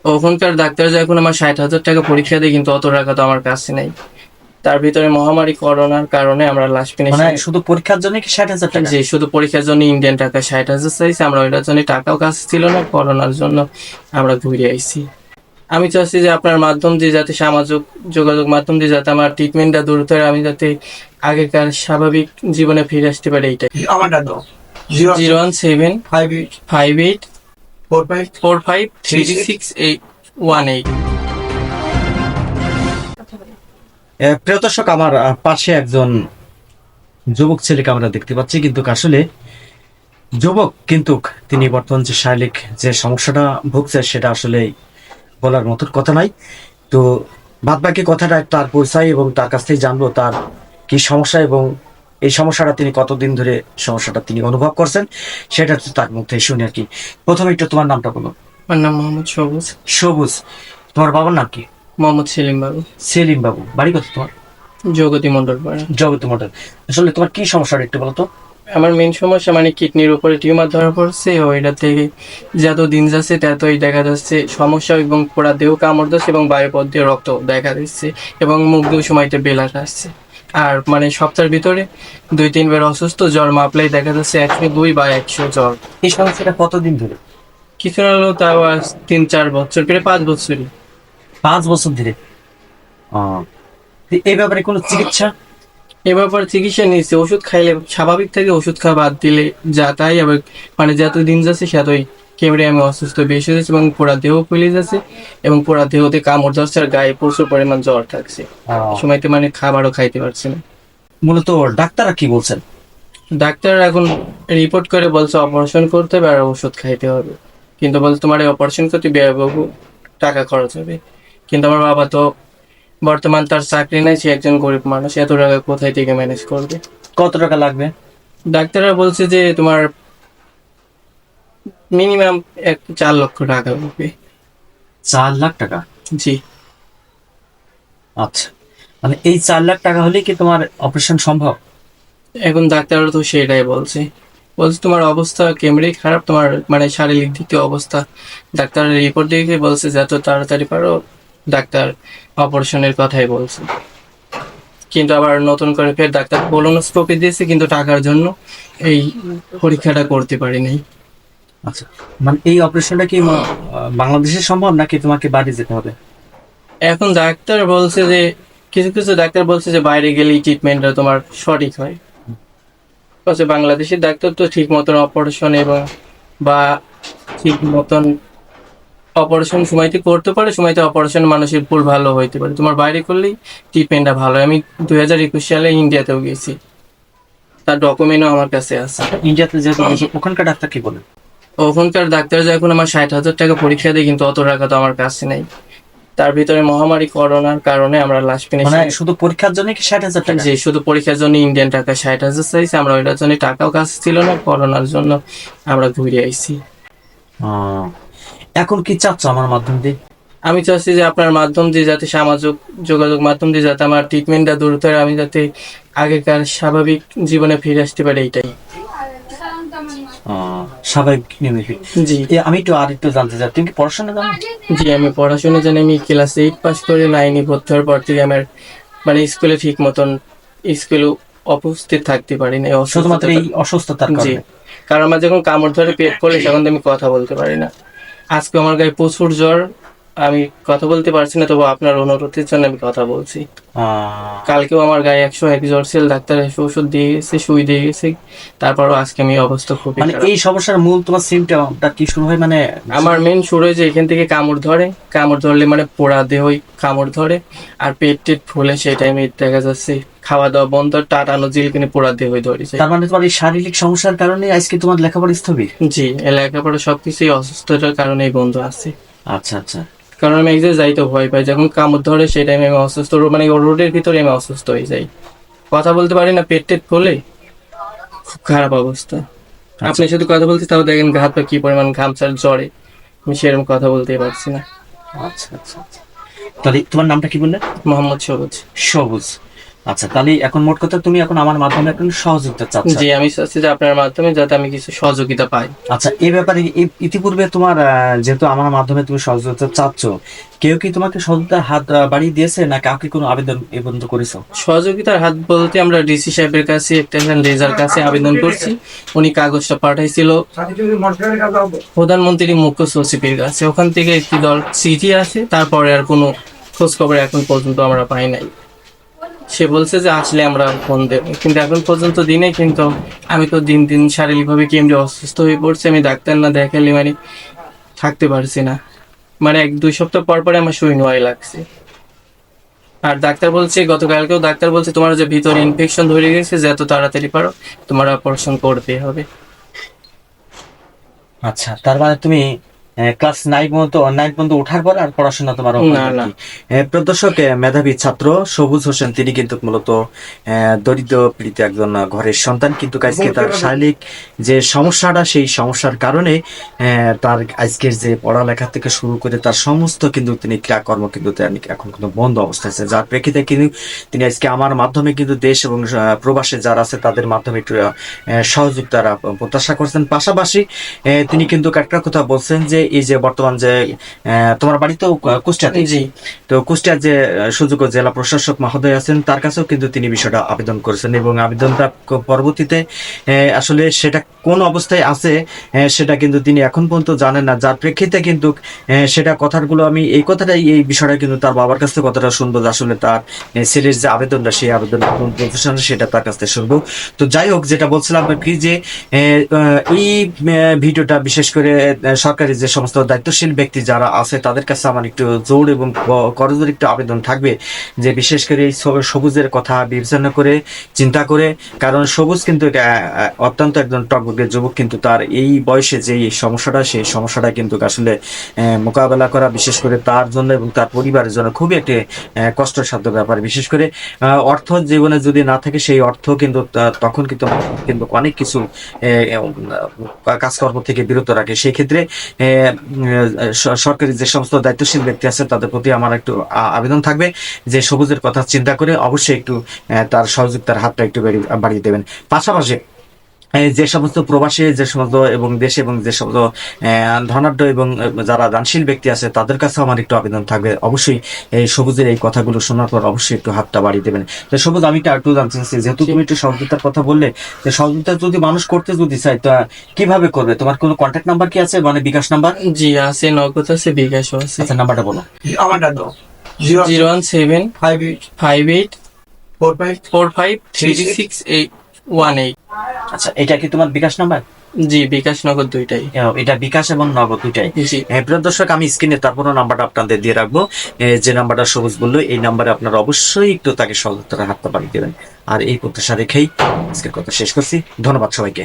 ওখানকার ডাক্তার যে এখন আমার ৬০,০০০ টাকা পরীক্ষা দেয়, কিন্তু অত টাকা তো আমার কাছে নাই। তার ভিতরে মহামারী করোনার কারণে আমরা লাস্ট মানে ফিনিশিং। শুধু পরীক্ষার জন্য কি 60,000 টাকা? যে শুধু পরীক্ষার জন্য ইন্ডিয়ান টাকা ৬০,০০০ চাইছে, আমরা ওইটার জন্য টাকাও কাছে ছিল না, করোনার জন্য আমরা ঘুরে আইছি। আমি চাচ্ছি যে আপনার মাধ্যম দিয়ে যাতে সামাজিক যোগাযোগ মাধ্যম দিয়ে যাতে আমার ট্রিটমেন্টটা দ্রুত হয়, আমি যাতে আগেকার স্বাভাবিক জীবনে ফিরে আসতে পারি, এইটাই। আমার ডাক দাও 017 58 58 45 45 36 818। প্রিয় দর্শক, আমার পাশে একজন যুবক ছেলেকে আমরা দেখতে পাচ্ছি, কিন্তু আসলে যুবক, কিন্তু তিনি বর্তমান যে শারীরিক যে সমস্যাটা ভুগছে সেটা আসলে বলার মতন কথা নাই। তো বাদ বাকি কথাটা তার পরিচয় এবং তার কাছ থেকে জানবো তার কি সমস্যা এবং এই সমস্যাটা তিনি কতদিন ধরে সমস্যাটা তিনি অনুভব করছেন, সেটা তো তার মধ্যে শুনি আর কি। প্রথমে একটু তোমার নামটা বলো। আমার নাম মোহাম্মদ সবুজ। সবুজ। তোমার বাবার নাম কি? মোহাম্মদ সেলিম বাবু। সেলিম বাবু। বাড়ি কত তোমার? জগতী মন্ডল পাড়া। জগত মডেল। আসলে তোমার কি সমস্যাটা একটু বলো তো। আমার মেন সমস্যা মানে কিডনির উপরে টিউমার ধরা পড়ছে, ওইটা থেকে যত দিন যাচ্ছে ততই দেখা যাচ্ছে সমস্যা, এবং পুরা দেহ কামড় দিচ্ছে এবং বায়ুপথ দিয়ে রক্ত দেখা দিচ্ছে, এবং মুখ দিয়ে সময়তে বেলাট আসছে। আর মানে সপ্তাহের ভিতরে 2-3 বার অসুস্থ, জ্বর মাপলেই দেখা যাচ্ছে 102 বা 100 জ্বর। এই সমস্যাটা কতদিন ধরে? কিছু না হলেও তাও আজ 3-4 বছর, প্রায় 5 বছরই। 5 বছর ধরে। আহ, তো এই ব্যাপারে কোনো চিকিৎসা? এ ব্যাপারে চিকিৎসা নিয়েছে, ওষুধ খাইলে স্বাভাবিক থাকে, ওষুধ খাওয়া বাদ দিলে যা তাই আবার মানে যত দিন যাচ্ছে সেতই কেমনে আমি অসুস্থ বেশি হয়েছে, এবং পুরা দেহ ফুলে যাচ্ছে, এবং পুরা দেহতে কামড় ধরছে, আর গায়ে প্রচুর পরিমাণ জ্বর থাকছে। সময়তে মানে খাবারও খাইতে পারছি না। মূলত ডাক্তাররা কি বলছেন? ডাক্তার এখন রিপোর্ট করে বলছে অপারেশন করতে হবে আর ওষুধ খাইতে হবে, কিন্তু বলছে তোমার এই অপারেশন করতে ব্যয়বহু টাকা খরচ হবে। কিন্তু আমার বাবা তো বর্তমান তার চাকরি নাই, সে একজন গরিব মানুষ, এত টাকা কোথায় থেকে ম্যানেজ করবে? কত টাকা লাগবে? ডাক্তাররা বলছে যে তোমার মিনিমাম 4 লক্ষ টাকা লাগবে। 4 লাখ টাকা? জি। আচ্ছা, মানে এই 4 লাখ টাকা হলে কি তোমার অপারেশন সম্ভব? এখন ডাক্তাররা তো সেটাই বলছে, বলছে তোমার অবস্থা কেমনি খারাপ, তোমার মানে শারীরিক দিক থেকে অবস্থা। ডাক্তারের রিপোর্ট দেখে বলছে যত তাড়াতাড়ি পারো ডাক্তার অপারেশনের কথাই বলছে। কিন্তু আবার নতুন করে ফের ডাক্তার কোলোনোস্কোপি দিয়েছে, কিন্তু টাকার জন্য এই পরীক্ষাটা করতে পারি নাই। আচ্ছা, মানে এই অপারেশনটা কি বাংলাদেশে সম্ভব নাকি তোমাকে বাড়ি যেতে হবে? এখন ডাক্তার বলছে যে কিছু কিছু ডাক্তার বলছে যে বাইরে গেলেই ট্রিটমেন্টটা তোমার সঠিক হয়। বলছে বাংলাদেশের ডাক্তার তো ঠিক মতন অপারেশন এবং বা ঠিক মতন অপারেশন সময়তে করতে পারে, সময়তে অপারেশন মানুষের ভুল ভালো হইতে পারে, তোমার বাইরে করলেই ট্রিটমেন্টটা ভালো হয়। আমি 2021 সালে ইন্ডিয়াতেও গেছি, তার ডকুমেন্টও আমার কাছে আছে। ইন্ডিয়াতে যেহেতু গেছো, ওখানকার ডাক্তার কি বলে? ওখানকার ডাক্তার যে এখন আমার 60,000 টাকা পরীক্ষা দেয়, কিন্তু অত টাকা তো আমার কাছে নাই। তার ভিতরে মহামারী করোনার কারণে আমরা লাস্ট মানে ফিনিশিং। শুধু পরীক্ষার জন্য কি 60,000 টাকা? যে শুধু পরীক্ষার জন্য ইন্ডিয়ান টাকা 60,000 চাইছে, আমরা ওইটার জন্য টাকাও কাছে ছিল না, করোনার জন্য আমরা ঘুরে আইছি। আহ, এখন কি চাচ্ছ আমার মাধ্যম দিয়ে? আমি চাচ্ছি যে আপনার মাধ্যম দিয়ে যাতে সামাজিক যোগাযোগ মাধ্যম দিয়ে যাতে আমার ট্রিটমেন্টটা দ্রুত হয়, আমি যাতে আগেকার স্বাভাবিক জীবনে ফিরে আসতে পারি, এইটাই। স্বাভাবিক নিয়মে ফিরে। জি। আমি একটু আর একটু জানতে চাই, তুমি কি পড়াশোনা জানো? জি, আমি পড়াশোনা জানি। আমি ক্লাস 8 পাস করে 9-এ ভর্তি হওয়ার পর থেকে আমার মানে স্কুলে ঠিক মতন স্কুলে উপস্থিত থাকতে পারি না, শুধুমাত্র এই অসুস্থতার জি, কারণে? কারণ আমার যখন কামড় ধরে পেট করে তখন তো আমি কথা বলতে পারি না। আজকে আমার গায়ে প্রচুর জ্বর, আমি কথা বলতে পারছি না, তবু আপনার অনুরোধের জন্য আমি কথা বলছি। কালকেও আমার গায়ে 101 জ্বর ছিল, ডাক্তার এসে ওষুধ দিয়ে গেছে, সুই দিয়ে গেছে, তারপরও আজকে আমি অবস্থা খুবই মানে খারাপ। এই সমস্যার মূল তোমার সিমটমটা কি শুরু হয়? মানে আমার মেন শুরু হয়েছে এখান থেকে, কামড় ধরে, কামড় ধরলে মানে পোড়া দেহই কামড় ধরে, আর পেট টেট ফুলে সেই টাইমে দেখা যাচ্ছে খাওয়া দাওয়া বন্ধ, টাটানো জিলকিনি পোড়া দেহই ধরে যায়। তার মানে তোমার এই শারীরিক সমস্যার কারণে আজকে তোমার লেখাপড়া স্থবির? জি, লেখাপড়া সবকিছুই অসুস্থতার কারণেই বন্ধ আছে। আচ্ছা আচ্ছা। কারণ আমি এক জায়গায় যাইতে ভয় পাই, যখন কামড় ধরে সেই টাইমে আমি অসুস্থ, মানে রোডের ভিতরে আমি অসুস্থ হয়ে যাই, কথা বলতে পারি না, পেট টেট ফুলে খুব খারাপ অবস্থা। আপনি শুধু কথা বলতে তাও দেখেন হাত পা কি পরিমাণ ঘামছার জ্বরে, আমি সেরকম কথা বলতেই পারছি না। আচ্ছা আচ্ছা আচ্ছা। তাহলে তোমার নামটা কি বললে? মোহাম্মদ সবুজ। সবুজ। আচ্ছা, তাহলে এখন মোট কথা তুমি এখন আমার মাধ্যমে এখন সহযোগিতা চাচ্ছ। জি, আমি চাচ্ছি যে আপনার মাধ্যমে যাতে আমি কিছু সহযোগিতা পাই। আচ্ছা, এই ব্যাপারে ইতিপূর্বে তোমার যেহেতু আমার মাধ্যমে তুমি সহযোগিতা চাচ্ছ, কেউ কি তোমাকে সহযোগিতার হাত বাড়িয়ে দিয়েছে, না কাউকে কোনো আবেদন এ পর্যন্ত করেছো? সহযোগিতার হাত বলতে আমরা ডিসি সাহেবের কাছে, একটা রেজার কাছে আবেদন করছি। উনি কাগজটা পাঠাইছিল প্রধানমন্ত্রী মুখ্য সচিবের কাছে, ওখান থেকে একটি দল চিঠি আছে, তারপরে আর কোনো খোঁজ খবর এখন পর্যন্ত আমরা পাই নাই। সে বলছে যে আসলে আমরা ফোন দেব, কিন্তু এখন পর্যন্ত দিনে। কিন্তু আমি তো দিন দিন শারীরিকভাবে কেমনি অসুস্থ হয়ে পড়ছি, আমি ডাক্তার না দেখালে মানে থাকতে পারছি না। মানে 1-2 সপ্তাহ পর পরে আমার শরীর নোয়াই লাগছে। আর ডাক্তার বলছে, গতকালকেও ডাক্তার বলছে তোমার যে ভিতরে ইনফেকশন ধরে গেছে, যত তাড়াতাড়ি পারো তোমার অপারেশন করতে হবে। আচ্ছা, তার মানে তুমি ক্লাস 9 পর্যন্ত ওঠার পর আর পড়াশোনা তোমার না, না। প্রিয় দর্শক, মেধাবী ছাত্র সবুজ হোসেন তিনি কিন্তু মূলত দরিদ্র পীড়িত একজন ঘরের সন্তান, কিন্তু আজকে তার শারীরিক যে সমস্যাটা, সেই সমস্যার কারণে তার আজকের যে পড়ালেখা থেকে শুরু করে তার সমস্ত কিন্তু তিনি ক্রিয়াকর্ম কিন্তু এখন কিন্তু বন্ধ অবস্থায় আছে, যার প্রেক্ষিতে কিন্তু তিনি আজকে আমার মাধ্যমে কিন্তু দেশ এবং প্রবাসে যারা আছে তাদের মাধ্যমে একটু সহযোগিতারা প্রত্যাশা করছেন। পাশাপাশি তিনি কিন্তু একটা কথা বলছেন যে এই যে বর্তমান যে তোমার বাড়ি তো কুষ্টিয়াতে, জি, তো কুষ্টিয়ার যে সুযোগ্য জেলা প্রশাসক মহোদয় আছেন তার কাছেও কিন্তু তিনি বিষয়টা আবেদন করেছেন, এবং আবেদনটা পরবর্তীতে আসলে সেটা কোন অবস্থায় আছে সেটা কিন্তু তিনি এখন পর্যন্ত জানেন না, যার প্রেক্ষিতে কিন্তু সেটা কথাগুলো আমি এই বিষয়টা কিন্তু তার বাবার কাছ থেকে কথাটা শুনবো, যে আসলে তার ছেলের যে আবেদনটা, সেই আবেদনটা কোন প্রফেশনে সেটা তার কাছ থেকে শুনবো। তো যাই হোক, যেটা বলছিলাম কি যে এই ভিডিওটা বিশেষ করে সরকারি যে সমস্ত দায়িত্বশীল ব্যক্তি যারা আছে তাদের কাছে আমার একটু জোর এবং করজোর একটু আবেদন থাকবে, যে বিশেষ করে এই সবুজের কথা বিবেচনা করে চিন্তা করে, কারণ সবুজ কিন্তু অত্যন্ত একজন টকবকে যুবক, কিন্তু তার এই বয়সে যে এই সমস্যাটা, সেই সমস্যাটা কিন্তু আসলে মোকাবেলা করা বিশেষ করে তার জন্য এবং তার পরিবারের জন্য খুবই একটি কষ্টসাধ্য ব্যাপার। বিশেষ করে অর্থ জীবনে যদি না থাকে, সেই অর্থ কিন্তু তখন কিন্তু অনেক কিছু কাজকর্ম থেকে বিরত রাখে। সেই ক্ষেত্রে সরকারি যে সমস্ত দায়িত্বশীল ব্যক্তি আছে তাদের প্রতি আমার একটু আবেদন থাকবে যে সবুজের কথা চিন্তা করে অবশ্যই একটু তার সহযোগিতার হাতটা একটু বাড়িয়ে দেবেন। পাশাপাশি যে সমস্ত প্রবাসী যে সমস্ত এবং দেশে এবং যে সমস্ত ধনাঢ্য এবং যারা দানশীল ব্যক্তি আছে তাদের কাছে আমার একটু আবেদন থাকবে, অবশ্যই এই সবুজের এই কথাগুলো শোনার পর অবশ্যই একটু হাতটা বাড়িয়ে দেবেন। তো সবুজ, আমি একটু জানতে চাচ্ছি, যেহেতু তুমি একটু সহযোগিতার কথা বললে, যে সহযোগিতা যদি মানুষ করতে যদি চায় তা কিভাবে করবে? তোমার কোনো কন্ট্যাক্ট নাম্বার কি আছে, মানে বিকাশ নাম্বার? জি আছে, নগদ আছে, বিকাশও আছে। আচ্ছা, নাম্বারটা বলো। আমারটা তো 01758 আচ্ছা, এটা কি তোমার বিকাশ নাম্বার? জি, বিকাশ নগদ দুইটাই। এটা বিকাশ এবং নগদ দুইটাই। জি, প্রিয় দর্শক, আমি স্ক্রিনে তারপরও নাম্বারটা আপনাদের দিয়ে রাখবো, যে নাম্বারটা সবুজ বললো, এই নাম্বারে আপনারা অবশ্যই একটু তাকে সহযোগিতার হাতটা বাড়িয়ে দেবেন। আর এই প্রত্যাশা রেখেই আজকের কথা শেষ করছি। ধন্যবাদ সবাইকে।